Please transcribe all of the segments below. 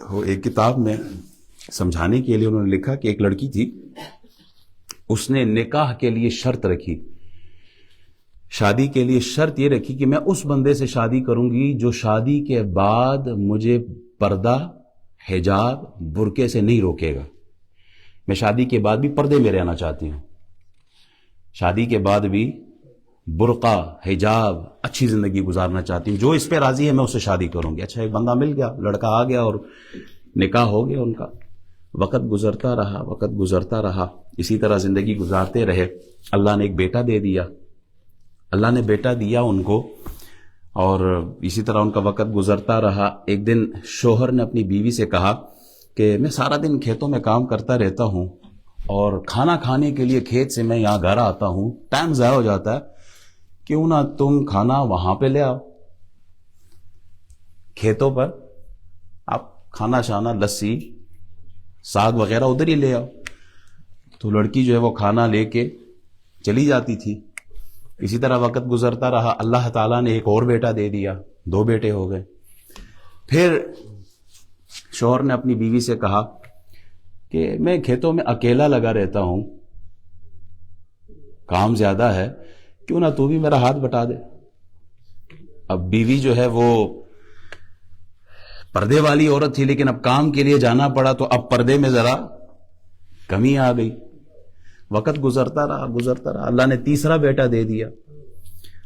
وہ ایک کتاب میں سمجھانے کے لیے انہوں نے لکھا کہ ایک لڑکی تھی، اس نے نکاح کے لیے شرط رکھی، شادی کے لیے شرط یہ رکھی کہ میں اس بندے سے شادی کروں گی جو شادی کے بعد مجھے پردہ، حجاب، برقعے سے نہیں روکے گا۔ میں شادی کے بعد بھی پردے میں رہنا چاہتی ہوں، شادی کے بعد بھی برقع، حجاب، اچھی زندگی گزارنا چاہتی ہوں، جو اس پہ راضی ہے میں اس سے شادی کروں گی۔ اچھا، ایک بندہ مل گیا، لڑکا آ گیا اور نکاح ہو گیا ان کا۔ وقت گزرتا رہا، وقت گزرتا رہا، اسی طرح زندگی گزارتے رہے۔ اللہ نے ایک بیٹا دے دیا، اللہ نے بیٹا دیا ان کو، اور اسی طرح ان کا وقت گزرتا رہا۔ ایک دن شوہر نے اپنی بیوی سے کہا کہ میں سارا دن کھیتوں میں کام کرتا رہتا ہوں اور کھانا کھانے کے لیے کھیت سے میں یہاں گھر آتا ہوں، ٹائم ضائع ہو جاتا ہے، کیوں نہ تم کھانا وہاں پہ لے آؤ، کھیتوں پر آپ کھانا شانا، لسی، ساگ وغیرہ ادھر ہی لے آؤ۔ تو لڑکی جو ہے وہ کھانا لے کے چلی جاتی تھی۔ اسی طرح وقت گزرتا رہا، اللہ تعالیٰ نے ایک اور بیٹا دے دیا، 2 بیٹے ہو گئے۔ پھر شوہر نے اپنی بیوی سے کہا کہ میں کھیتوں میں اکیلا لگا رہتا ہوں، کام زیادہ ہے، کیوں نہ تو بھی میرا ہاتھ بٹا دے۔ اب بیوی جو ہے وہ پردے والی عورت تھی، لیکن اب کام کے لیے جانا پڑا تو اب پردے میں ذرا کمی آ گئی۔ وقت گزرتا رہا، گزرتا رہا، اللہ نے تیسرا بیٹا دے دیا،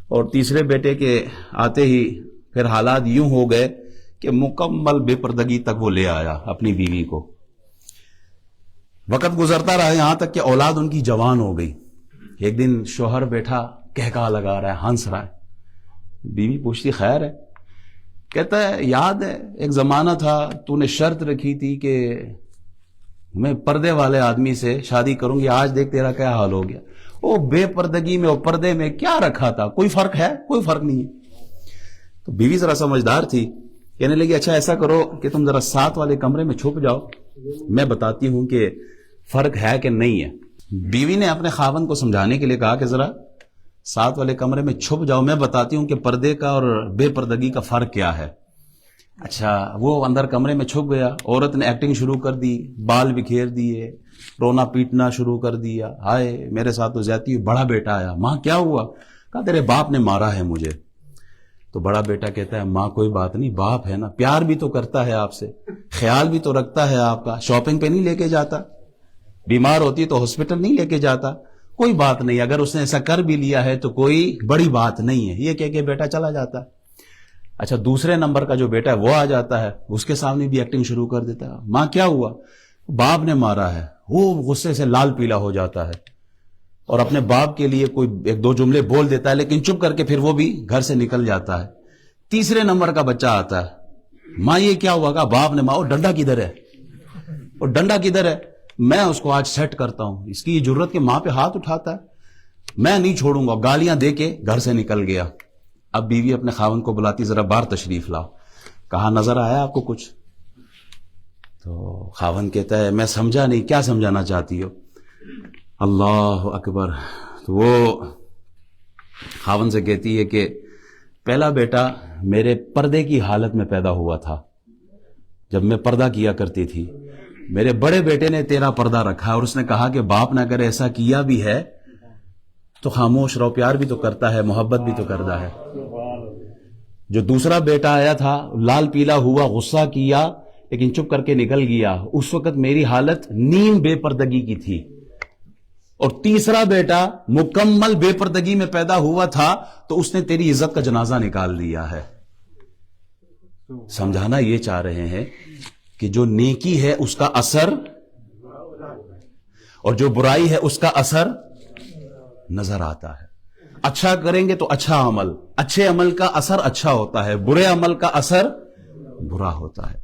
اور تیسرے بیٹے کے آتے ہی پھر حالات یوں ہو گئے کہ مکمل بے پردگی تک وہ لے آیا اپنی بیوی کو۔ وقت گزرتا رہا یہاں تک کہ اولاد ان کی جوان ہو گئی۔ ایک دن شوہر بیٹھا کہکا لگا رہا ہے، ہنس رہا ہے، بیوی پوچھتی خیر ہے؟ کہتا ہے یاد ہے ایک زمانہ تھا تو نے شرط رکھی تھی کہ میں پردے والے آدمی سے شادی کروں گی، آج دیکھ تیرا کیا حال ہو گیا۔ وہ بے پردگی میں اور پردے میں کیا رکھا تھا، کوئی فرق ہے؟ کوئی فرق نہیں ہے۔ تو بیوی ذرا سمجھدار تھی، کہنے لگی اچھا ایسا کرو کہ تم ذرا ساتھ والے کمرے میں چھپ جاؤ، میں بتاتی ہوں کہ فرق ہے کہ نہیں ہے۔ بیوی نے اپنے خاوند کو سمجھانے کے لیے کہا کہ ذرا ساتھ والے کمرے میں چھپ جاؤ، میں بتاتی ہوں کہ پردے کا اور بے پردگی کا فرق کیا ہے۔ اچھا، وہ اندر کمرے میں چھپ گیا، عورت نے ایکٹنگ شروع کر دی، بال بکھیر دیے، رونا پیٹنا شروع کر دیا، ہائے میرے ساتھ تو زیادتی ہوئی۔ بڑا بیٹا آیا، ماں کیا ہوا؟ کہا تیرے باپ نے مارا ہے مجھے۔ تو بڑا بیٹا کہتا ہے ماں کوئی بات نہیں، باپ ہے نا، پیار بھی تو کرتا ہے آپ سے، خیال بھی تو رکھتا ہے آپ کا، شاپنگ پہ نہیں لے کے جاتا، بیمار ہوتی تو ہاسپٹل نہیں لے کے جاتا، کوئی بات نہیں، اگر اس نے ایسا کر بھی لیا ہے تو کوئی بڑی بات نہیں ہے، یہ کہہ کے بیٹا چلا جاتا ہے۔ اچھا، دوسرے نمبر کا جو بیٹا ہے وہ آ جاتا ہے، اس کے سامنے بھی ایکٹنگ شروع کر دیتا ہے، ماں کیا ہوا؟ باپ نے مارا ہے۔ وہ غصے سے لال پیلا ہو جاتا ہے اور اپنے باپ کے لیے کوئی 1-2 جملے بول دیتا ہے، لیکن چپ کر کے پھر وہ بھی گھر سے نکل جاتا ہے۔ تیسرے نمبر کا بچہ آتا ہے، ماں یہ کیا ہوا؟ کہا باپ نے وہ ڈنڈا کدھر ہے؟ وہ ڈنڈا کدھر ہے؟ میں اس کو آج سیٹ کرتا ہوں، اس کی یہ جرت کہ ماں پہ ہاتھ اٹھاتا ہے، میں نہیں چھوڑوں گا، گالیاں دے کے گھر سے نکل گیا۔ اب بیوی اپنے خاوند کو بلاتی ذرا باہر تشریف لاؤ، کہا نظر آیا آپ کو کچھ؟ تو خاوند کہتا ہے میں سمجھا نہیں، کیا سمجھانا چاہتی ہو؟ اللہ اکبر۔ تو وہ خاوند سے کہتی ہے کہ پہلا بیٹا میرے پردے کی حالت میں پیدا ہوا تھا، جب میں پردہ کیا کرتی تھی، میرے بڑے بیٹے نے تیرا پردہ رکھا اور اس نے کہا کہ باپ نے اگر ایسا کیا بھی ہے تو خاموش رہو، پیار بھی تو کرتا ہے، محبت بھی تو کرتا ہے۔ جو دوسرا بیٹا آیا تھا لال پیلا ہوا، غصہ کیا لیکن چپ کر کے نکل گیا، اس وقت میری حالت نیم بے پردگی کی تھی، اور تیسرا بیٹا مکمل بے پردگی میں پیدا ہوا تھا تو اس نے تیری عزت کا جنازہ نکال دیا ہے۔ سمجھانا یہ چاہ رہے ہیں کہ جو نیکی ہے اس کا اثر، اور جو برائی ہے اس کا اثر نظر آتا ہے۔ اچھا کریں گے تو اچھا عمل، اچھے عمل کا اثر اچھا ہوتا ہے، برے عمل کا اثر برا ہوتا ہے۔